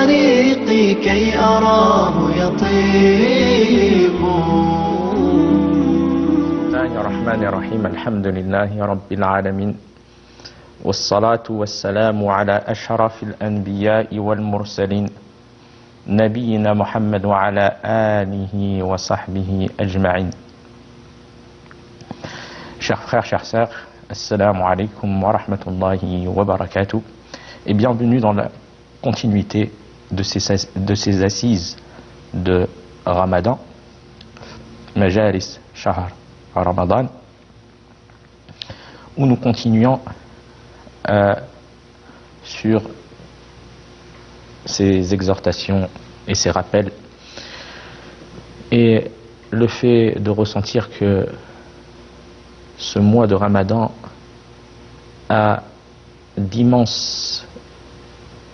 طريقي كي أراه يطيب. بسم الله الرحمن الرحيم. الحمد لله رب العالمين، والصلاة والسلام على أشرف الأنبياء والمرسلين نبينا محمد وعلى آله وصحبه أجمعين. Chers frères, chères sœurs, assalamu alaikum wa rahmatullahi wa barakatuh, et bienvenue dans la continuité de ces assises de Ramadan, Majalis Shahr Ramadan, où nous continuons sur ces exhortations et ces rappels, et le fait de ressentir que ce mois de Ramadan a d'immenses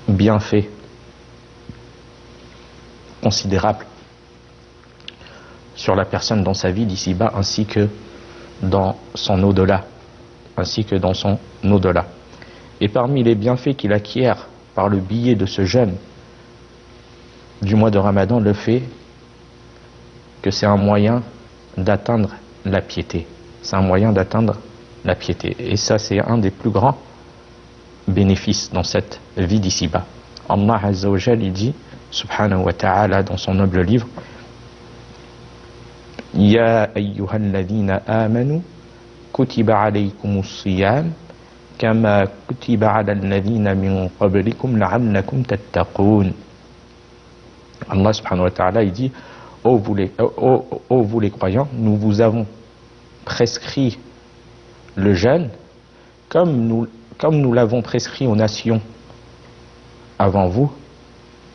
bienfaits considérables sur la personne dans sa vie d'ici-bas ainsi que dans son au-delà, Et parmi les bienfaits qu'il acquiert par le biais de ce jeûne du mois de Ramadan, le fait que c'est un moyen d'atteindre la piété. Et ça, c'est un des plus grands bénéfices dans cette vie d'ici-bas. Allah Azza wa Jal, il dit, subhanahu wa ta'ala, dans son noble livre, Ya ayyuhalladhina amanu, kutiba alaykumus siyam, kama kutiba ala alladhina min qablikum la'allakum tattaqoun. Allah subhanahu wa ta'ala, il dit, ô vous les croyants, nous vous avons prescrit le jeûne comme nous l'avons prescrit aux nations avant vous,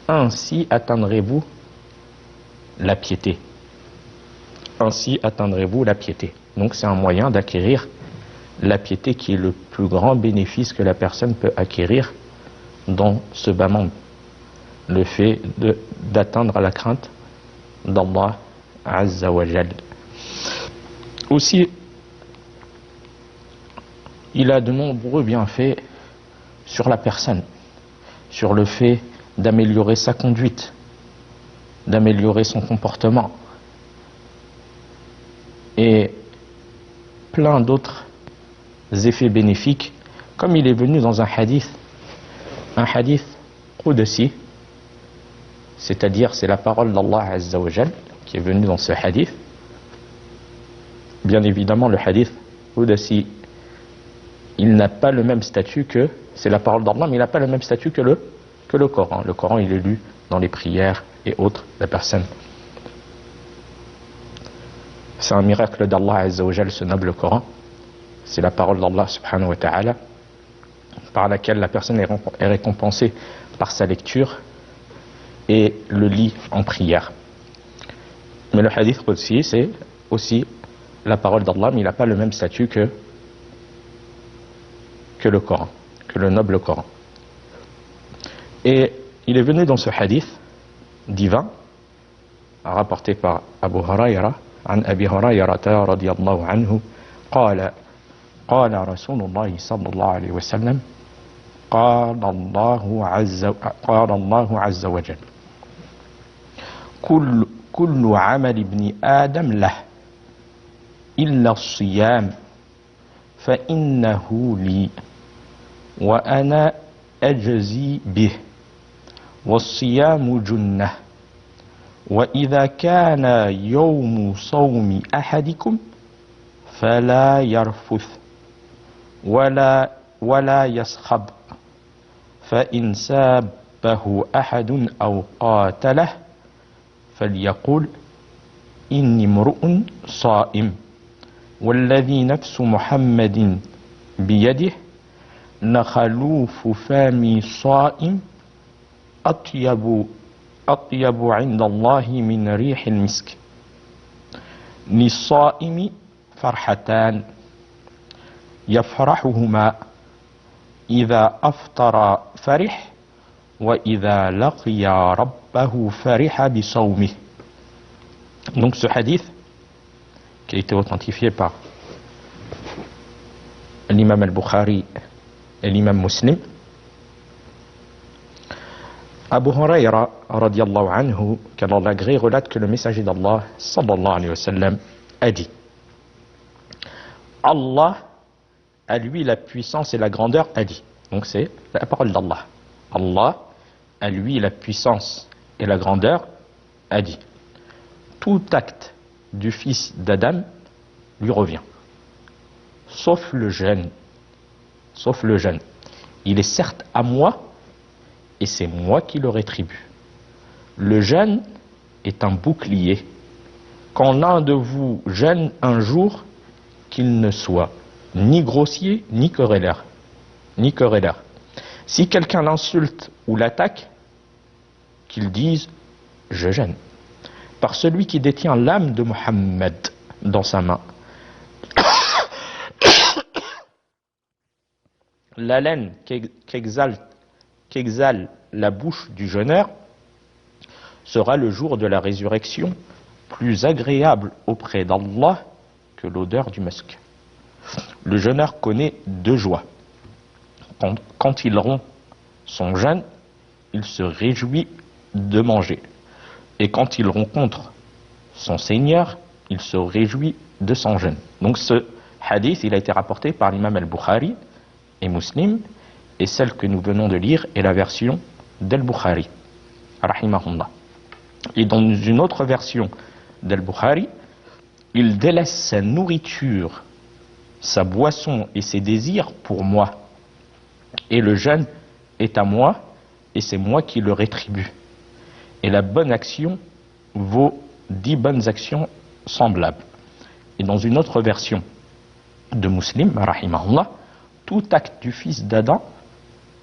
ainsi atteindrez-vous la piété. Donc c'est un moyen d'acquérir la piété qui est le plus grand bénéfice que la personne peut acquérir dans ce bas monde. Le fait d'atteindre la crainte d'Allah Azza wa Jal. Aussi, il a de nombreux bienfaits sur la personne, sur le fait d'améliorer sa conduite, d'améliorer son comportement, et plein d'autres effets bénéfiques, comme il est venu dans un hadith qudsi, c'est-à-dire c'est la parole d'Allah Azza wa Jal qui est venue dans ce hadith. Bien évidemment, le hadith qudsi, il n'a pas le même statut que, c'est la parole d'Allah, mais il n'a pas le même statut que le Coran. Le Coran, il est lu dans les prières et autres, la personne. C'est un miracle d'Allah Azza wa Jal, ce noble Coran. C'est la parole d'Allah subhanahu wa ta'ala, par laquelle la personne est récompensée par sa lecture et le lit en prière. Mais le hadith qudsi, c'est aussi la parole d'Allah, mais il n'a pas le même statut que le Coran, que le noble Coran. Et il est venu dans ce hadith divin, rapporté par Abu Hurayra, عن أبي هريرة رضي الله عنه قال قال رسول الله صلى الله عليه وسلم قال الله عز وجل كل عمل ابن آدم له إلا الصيام فإنه لي وأنا أجزي به والصيام جنة وإذا كان يوم صوم أحدكم فلا يرفث ولا يصخب فإن سابه أحد أو قاتله فليقول إني امرؤ صائم والذي نفس محمد بيده لخلوف فمي صائم أطيب عند الله من ريح المسك للصائم فرحتان يفرحهما إذا أفطر فرح وإذا لقي ربه فرح بصومه. Donc ce hadith qui a été authentifié par l'imam al-Bukhari et l'imam Muslim Abu Huraira, radiallahu anhu, qu'Allah l'agrée, relate que le messager d'Allah, sallallahu alayhi wa sallam, a dit: Allah a lui la puissance et la grandeur, a dit. Donc c'est la parole d'Allah. Allah a lui la puissance et la grandeur, a dit. Tout acte du fils d'Adam lui revient, sauf le jeûne. Sauf le jeûne. Il est certes à moi, et c'est moi qui le rétribue. Le jeûne est un bouclier. Quand l'un de vous jeûne un jour, qu'il ne soit ni grossier, ni querellaire. Ni querellaire. Si quelqu'un l'insulte ou l'attaque, qu'il dise: je jeûne. Par celui qui détient l'âme de Mohammed dans sa main. L'haleine qu'exhale la bouche du jeûneur sera le jour de la résurrection plus agréable auprès d'Allah que l'odeur du musc. Le jeûneur connaît deux joies. Quand il rompt son jeûne, il se réjouit de manger. Et quand il rencontre son Seigneur, il se réjouit de son jeûne. Donc ce hadith, il a été rapporté par l'imam al-Bukhari et Muslim, et celle que nous venons de lire est la version d'Al-Bukhari, rahimahullah. Et dans une autre version d'Al-Bukhari, il délaisse sa nourriture, sa boisson et ses désirs pour moi. Et le jeûne est à moi, et c'est moi qui le rétribue. Et la bonne action vaut 10 bonnes actions semblables. Et dans une autre version de Muslim, rahimahullah, tout acte du fils d'Adam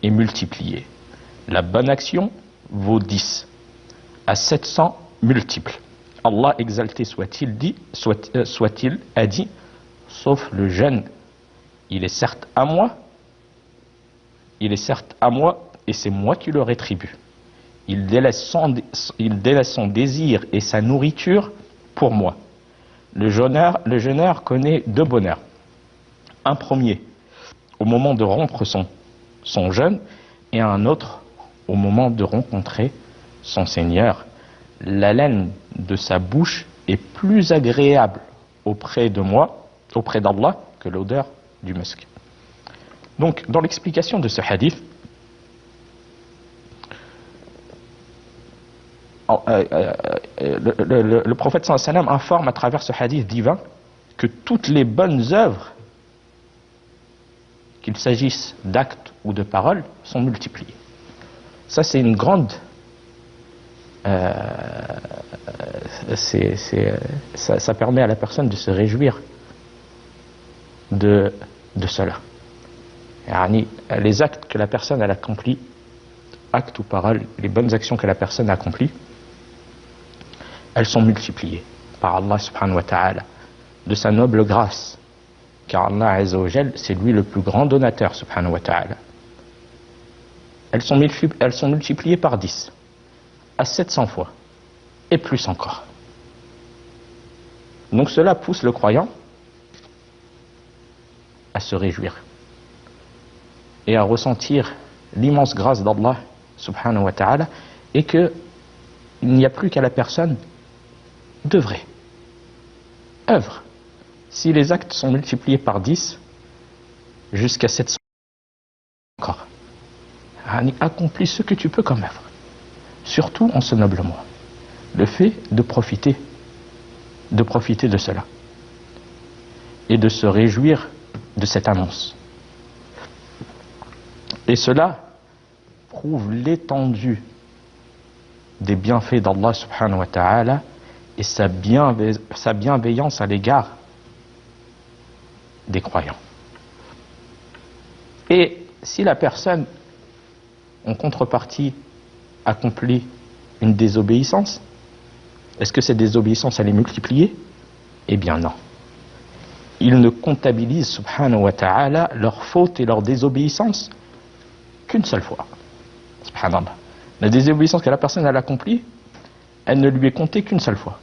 est multiplié. La bonne action vaut 10 à 700 multiples. Allah exalté soit-il a dit: sauf le jeûne, il est certes à moi, et c'est moi qui le rétribue. Il délaisse son désir et sa nourriture pour moi. Le jeûneur connaît deux bonheurs. Un premier, au moment de rompre son jeûne, et un autre, au moment de rencontrer son Seigneur. L'haleine de sa bouche est plus agréable auprès d'Allah, que l'odeur du musc. Donc, dans l'explication de ce hadith, le prophète sallallahu alayhi wa sallam informe à travers ce hadith divin que toutes les bonnes œuvres, qu'il s'agisse d'actes ou de paroles, sont multipliées. Ça, c'est une grande... ça permet à la personne de se réjouir de cela. Les actes que la personne a accomplis, actes ou paroles, les bonnes actions que la personne a accomplies, elles sont multipliées par Allah subhanahu wa ta'ala, de sa noble grâce, car Allah azza wa jal, c'est lui le plus grand donateur subhanahu wa ta'ala. Elles sont multipliées par 10 à 700 fois et plus encore. Donc cela pousse le croyant à se réjouir et à ressentir l'immense grâce d'Allah subhanahu wa ta'ala, et qu'il n'y a plus qu'à la personne d'œuvrer. Œuvre. Si les actes sont multipliés par 10 jusqu'à 700 encore, accomplis ce que tu peux comme œuvre, surtout en ce noble mois. Le fait de profiter de cela et de se réjouir de cette annonce. Et cela prouve l'étendue des bienfaits d'Allah subhanahu wa ta'ala et sa bienveillance à l'égard des croyants. Et si la personne, en contrepartie, accomplit une désobéissance, est-ce que cette désobéissance elle est multipliée? Eh bien non. Il ne comptabilise subhanahu wa ta'ala leurs fautes et leurs désobéissances qu'une seule fois. Subhanallah. La désobéissance que la personne a accomplie, elle ne lui est comptée qu'une seule fois.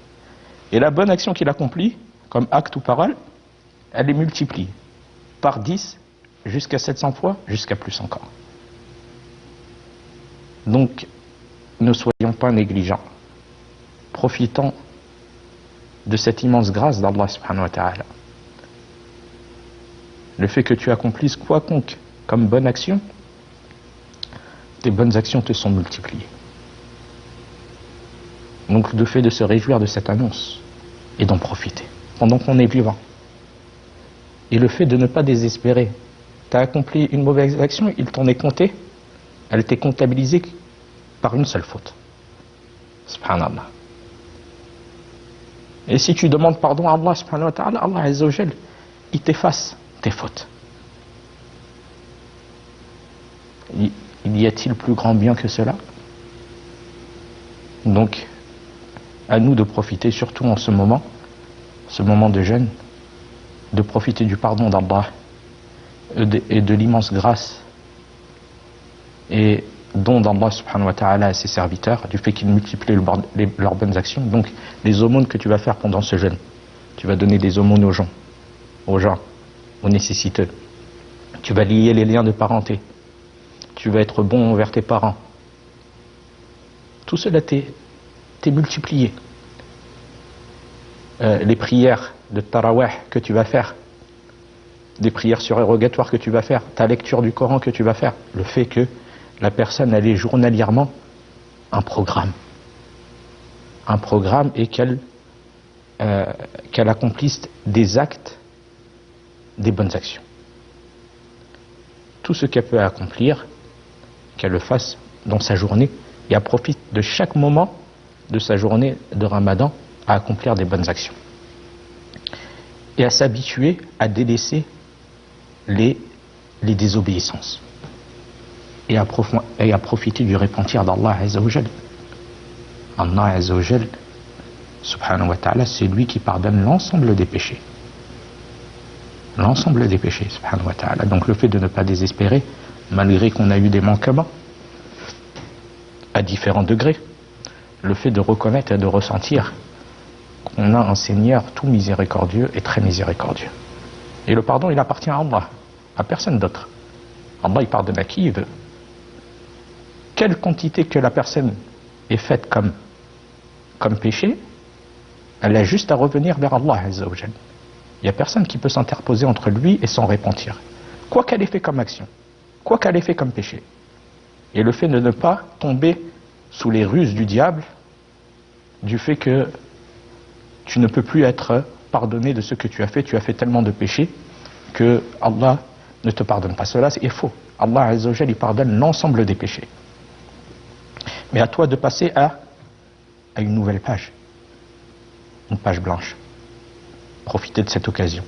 Et la bonne action qu'il accomplit, comme acte ou parole, elle est multipliée par 10 jusqu'à 700 fois, jusqu'à plus encore. Donc, ne soyons pas négligents. Profitons de cette immense grâce d'Allah subhanahu wa ta'ala. Le fait que tu accomplisses quelconque comme bonne action, tes bonnes actions te sont multipliées. Donc le fait de se réjouir de cette annonce et d'en profiter pendant qu'on est vivant. Et le fait de ne pas désespérer. Tu as accompli une mauvaise action, il t'en est compté, elle t'est comptabilisée par une seule faute. Subhanallah. Et si tu demandes pardon à Allah subhanahu wa ta'ala, Allah azza wa jal, il t'efface tes fautes. Y a-t-il plus grand bien que cela? Donc, à nous de profiter, surtout en ce moment de jeûne, de profiter du pardon d'Allah et de l'immense grâce et don d'Allah subhanahu wa ta'ala à ses serviteurs, du fait qu'ils multiplient leurs bonnes actions. Donc, les aumônes que tu vas faire pendant ce jeûne, tu vas donner des aumônes aux gens, aux nécessiteux. Tu vas lier les liens de parenté. Tu vas être bon envers tes parents. Tout cela t'est multiplié. Les prières de tarawih que tu vas faire, des prières surérogatoires que tu vas faire, ta lecture du Coran que tu vas faire, le fait que la personne ait journalièrement un programme et qu'elle accomplisse des actes, des bonnes actions. Tout ce qu'elle peut accomplir, qu'elle le fasse dans sa journée et elle profite de chaque moment de sa journée de Ramadan à accomplir des bonnes actions. Et à s'habituer à délaisser les désobéissances. Et à profiter du repentir d'Allah Azza wa Jal. Allah Azza wa Jal, subhanahu wa ta'ala, c'est lui qui pardonne l'ensemble des péchés. L'ensemble des péchés, subhanahu wa ta'ala. Donc le fait de ne pas désespérer, malgré qu'on a eu des manquements, à différents degrés, le fait de reconnaître et de ressentir qu'on a un Seigneur tout miséricordieux et très miséricordieux. Et le pardon, il appartient à Allah, à personne d'autre. Allah, il pardonne à qui il veut. Quelle quantité que la personne est faite comme péché, elle a juste à revenir vers Allah Azza wa Jal. Il n'y a personne qui peut s'interposer entre lui et son repentir. Quoi qu'elle ait fait comme action, quoi qu'elle ait fait comme péché. Et le fait de ne pas tomber sous les ruses du diable, du fait que tu ne peux plus être pardonné de ce que tu as fait tellement de péchés que Allah ne te pardonne pas. Cela, c'est faux. Allah Azza wa Jal, il pardonne l'ensemble des péchés. Mais à toi de passer à une nouvelle page, une page blanche. Profiter de cette occasion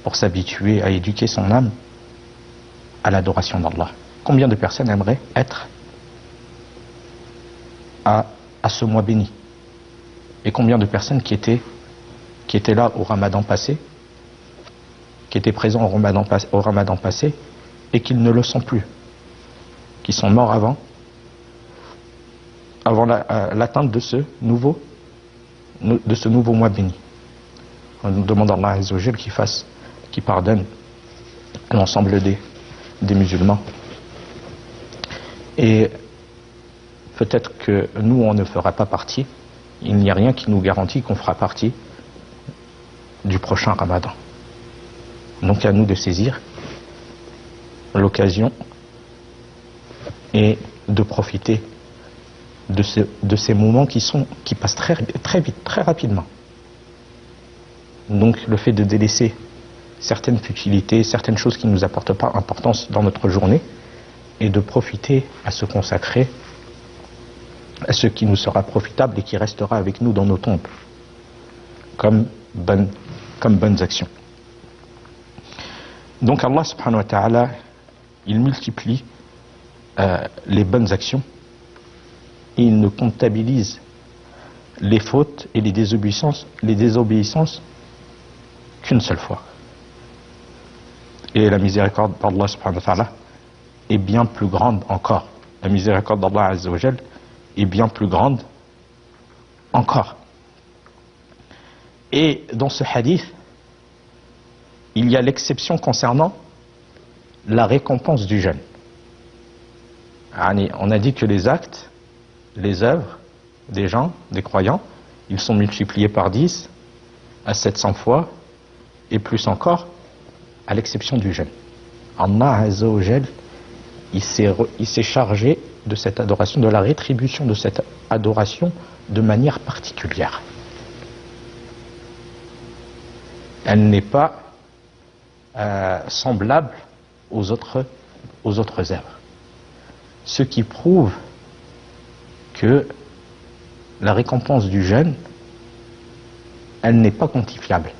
pour s'habituer à éduquer son âme à l'adoration d'Allah. Combien de personnes aimeraient être à ce mois béni? Et combien de personnes qui étaient là au Ramadan passé, qui étaient présents au Ramadan passé, et qui ne le sont plus, qui sont morts avant l'atteinte de ce nouveau mois béni. On nous demande à Allah Azza wa Jal qu'il pardonne l'ensemble des musulmans. Et peut-être que nous, on ne fera pas partie. Il n'y a rien qui nous garantit qu'on fera partie du prochain Ramadan. Donc à nous de saisir l'occasion et de profiter de ces moments qui passent très vite, très rapidement. Donc le fait de délaisser certaines futilités, certaines choses qui ne nous apportent pas importance dans notre journée, et de profiter à se consacrer à ce qui nous sera profitable et qui restera avec nous dans nos tombes, comme bonnes actions. Donc Allah subhanahu wa ta'ala, il multiplie les bonnes actions et il ne comptabilise les fautes et les désobéissances qu'une seule fois. Et la miséricorde d'Allah subhanahu wa ta'ala est bien plus grande encore. La miséricorde d'Allah Azza wa Jal est bien plus grande encore. Et dans ce hadith, il y a l'exception concernant la récompense du jeûne. On a dit que les actes les œuvres des gens, des croyants, ils sont multipliés par 10 à 700 fois et plus encore, à l'exception du jeûne. Allah Azza wa Jal, il s'est chargé de cette adoration, de la rétribution de cette adoration de manière particulière. Elle n'est pas semblable aux autres œuvres. Ce qui prouve que la récompense du jeûne, elle n'est pas quantifiable.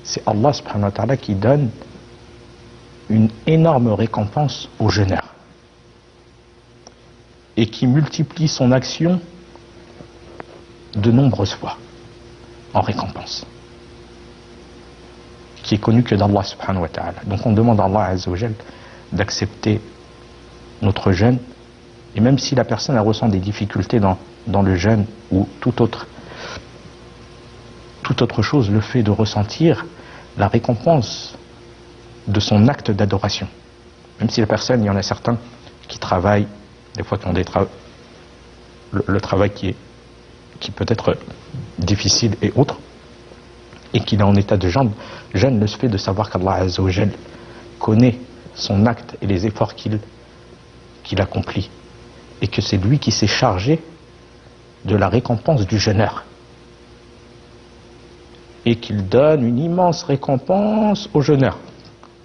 C'est Allah subhanahu wa ta'ala qui donne une énorme récompense aux jeûneurs et qui multiplie son action de nombreuses fois en récompense, qui est connu que d'Allah subhanahu wa ta'ala. Donc on demande à Allah azza wa jal d'accepter notre jeûne, et même si la personne elle ressent des difficultés dans le jeûne ou toute autre chose, le fait de ressentir la récompense de son acte d'adoration. Même si la personne, il y en a certains qui travaillent, des fois qui ont le travail qui peut être difficile et autre, et qu'il est en état de jeûne, le fait de savoir qu'Allah Azza wa Jal connaît son acte et les efforts qu'il accomplit, et que c'est lui qui s'est chargé de la récompense du jeûneur, et qu'il donne une immense récompense au jeûneur,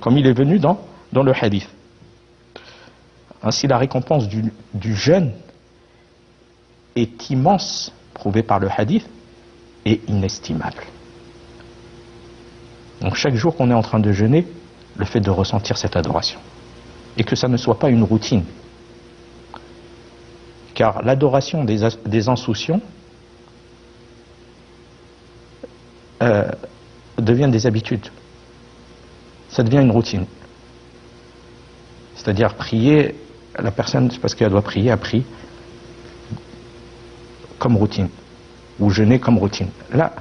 comme il est venu dans le hadith. Ainsi, la récompense du jeûne est immense, prouvé par le hadith, et inestimable. Donc chaque jour qu'on est en train de jeûner, le fait de ressentir cette adoration, et que ça ne soit pas une routine, car l'adoration des insouciants devient des habitudes, ça devient une routine. C'est-à-dire prier, la personne, parce qu'elle doit prier, a pris comme routine, ou jeûner comme routine. Là,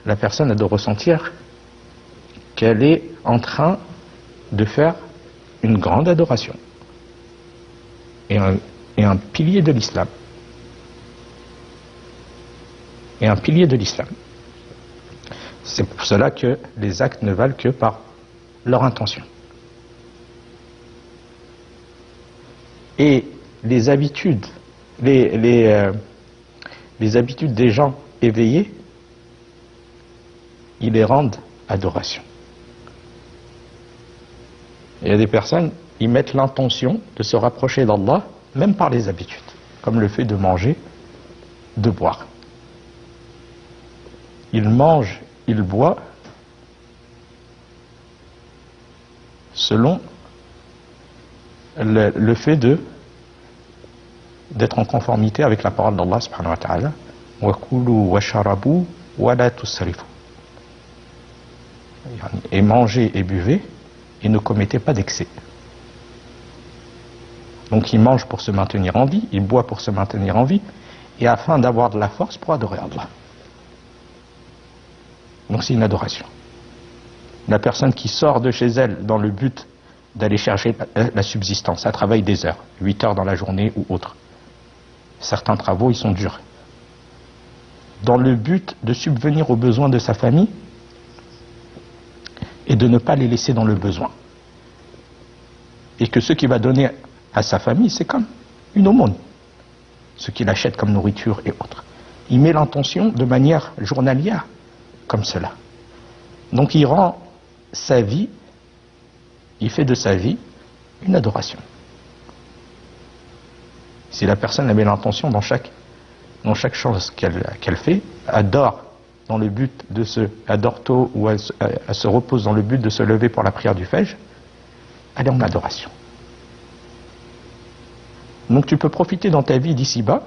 la personne elle doit ressentir qu'elle est en train de faire une grande adoration et un pilier de l'islam. Et un pilier de l'islam. C'est pour cela que les actes ne valent que par leur intention. Et les habitudes, les habitudes des gens éveillés, ils les rendent adoration. Il y a des personnes, ils mettent l'intention de se rapprocher d'Allah, même par les habitudes, comme le fait de manger, de boire. Ils mangent, ils boivent selon le fait d'être en conformité avec la parole d'Allah subhanahu wa ta'ala. Wa kulu wa sharabu wa la tusrifu. Et mangez et buvez et ne commettez pas d'excès. Donc il mange pour se maintenir en vie, il boit pour se maintenir en vie, et afin d'avoir de la force pour adorer Allah. Donc c'est une adoration. La personne qui sort de chez elle dans le but d'aller chercher la subsistance, elle travaille des heures, 8 heures dans la journée ou autre. Certains travaux, ils sont durs. Dans le but de subvenir aux besoins de sa famille et de ne pas les laisser dans le besoin. Et que ce qu'il va donner à sa famille, c'est comme une aumône. Ce qu'il achète comme nourriture et autres. Il met l'intention de manière journalière, comme cela. Donc il rend sa vie, il fait de sa vie une adoration. Si la personne met l'intention dans chaque chose qu'elle fait, adore dans le but adore tôt ou elle se repose dans le but de se lever pour la prière du Fajr, elle est en adoration. Donc tu peux profiter dans ta vie d'ici-bas,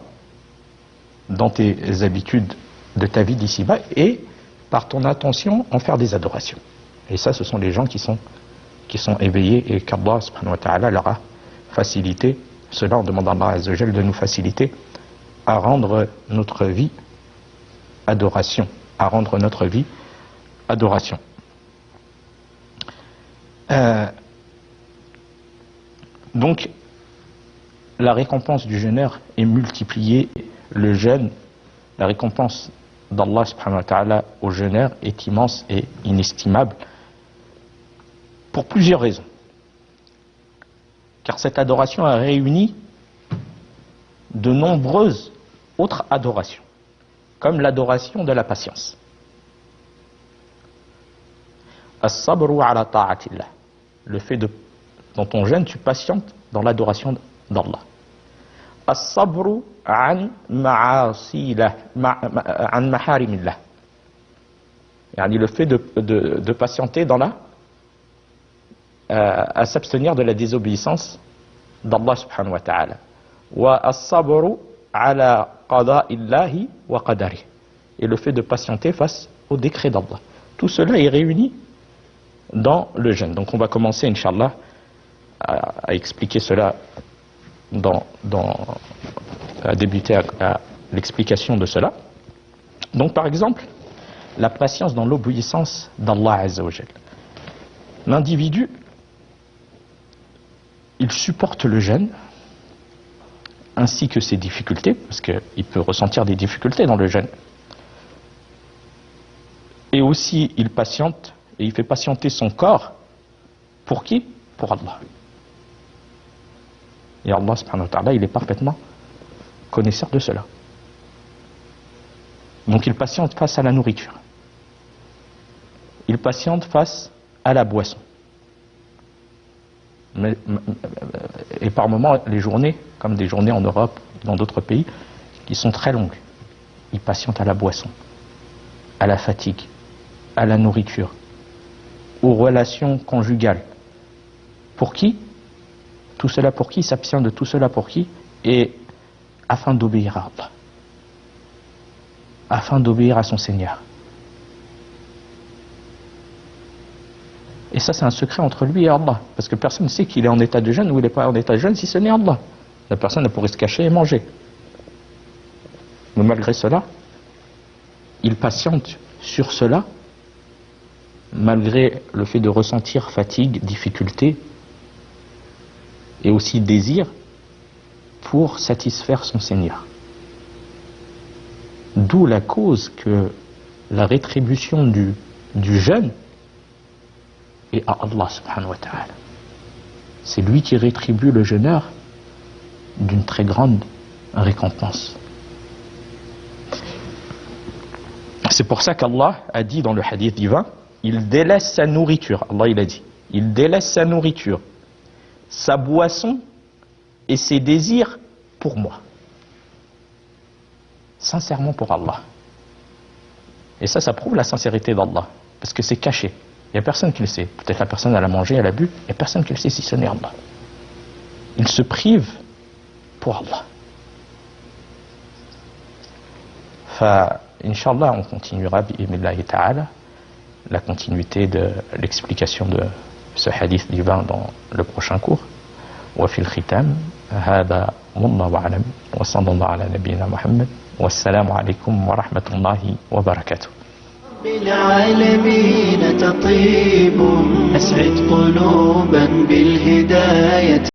dans tes habitudes de ta vie d'ici-bas, et par ton attention en faire des adorations. Et ça, ce sont les gens qui sont éveillés et qu'Allah subhanahu wa ta'ala leur a facilité. Cela, on demande à Allah Azza wa Jal de nous faciliter à rendre notre vie adoration. À rendre notre vie adoration. Donc, la récompense du jeûneur est multipliée. Le jeûne, la récompense d'Allah subhanahu wa ta'ala au jeûneur est immense et inestimable pour plusieurs raisons. Car cette adoration a réuni de nombreuses autres adorations, comme l'adoration de la patience. As-sabru ala ta'atillah. Le fait de, dans ton jeûne, tu patientes dans l'adoration d'Allah. As-sabru an ma'asilah, an maharimillah. Yani le fait de patienter dans à s'abstenir de la désobéissance d'Allah subhanahu wa ta'ala. Wa as-sabru ala qada'illahi wa qadarih. Et le fait de patienter face au décret d'Allah. Tout cela est réuni dans le jeûne. Donc on va commencer, Inch'Allah, à expliquer cela, à débuter à l'explication de cela. Donc par exemple, la patience dans l'obéissance d'Allah Azza wa Jal. L'individu, il supporte le jeûne, ainsi que ses difficultés, parce qu'il peut ressentir des difficultés dans le jeûne. Et aussi, il patiente, et il fait patienter son corps. Pour qui? Pour Allah. Et Allah subhanahu wa ta'ala, il est parfaitement connaisseur de cela. Donc il patiente face à la nourriture. Il patiente face à la boisson. Et par moments, les journées, comme des journées en Europe, dans d'autres pays, qui sont très longues, il patiente à la boisson, à la fatigue, à la nourriture, aux relations conjugales. Pour qui? Tout cela pour qui? S'abstient de tout cela pour qui? Et afin d'obéir à Allah, afin d'obéir à son Seigneur. Et ça, c'est un secret entre lui et Allah, parce que personne ne sait qu'il est en état de jeûne ou il n'est pas en état de jeûne si ce n'est Allah. La personne ne pourrait se cacher et manger. Mais malgré cela, il patiente sur cela, malgré le fait de ressentir fatigue, difficulté et aussi désir, pour satisfaire son Seigneur. D'où la cause que la rétribution du jeûne est à Allah subhanahu wa ta'ala. C'est lui qui rétribue le jeûneur d'une très grande récompense. C'est pour ça qu'Allah a dit dans le hadith divin, il délaisse sa nourriture. Allah il a dit, il délaisse sa nourriture, sa boisson et ses désirs pour moi. Sincèrement pour Allah. Et ça prouve la sincérité d'Allah, parce que c'est caché. Il n'y a personne qui le sait. Peut-être la personne elle a mangé, elle a bu, il n'y a personne qui le sait si ce n'est Allah. Il se prive pour Allah. Inch'Allah, on continuera bi'idhnillahi ta'ala la continuité de l'explication de ce hadith divin dans le prochain cours. وفي الختام هذا والله أعلم وصلى الله على نبينا محمد والسلام عليكم ورحمة الله وبركاته. بالعالمين تطيب أسعد قلوبا بالهداية.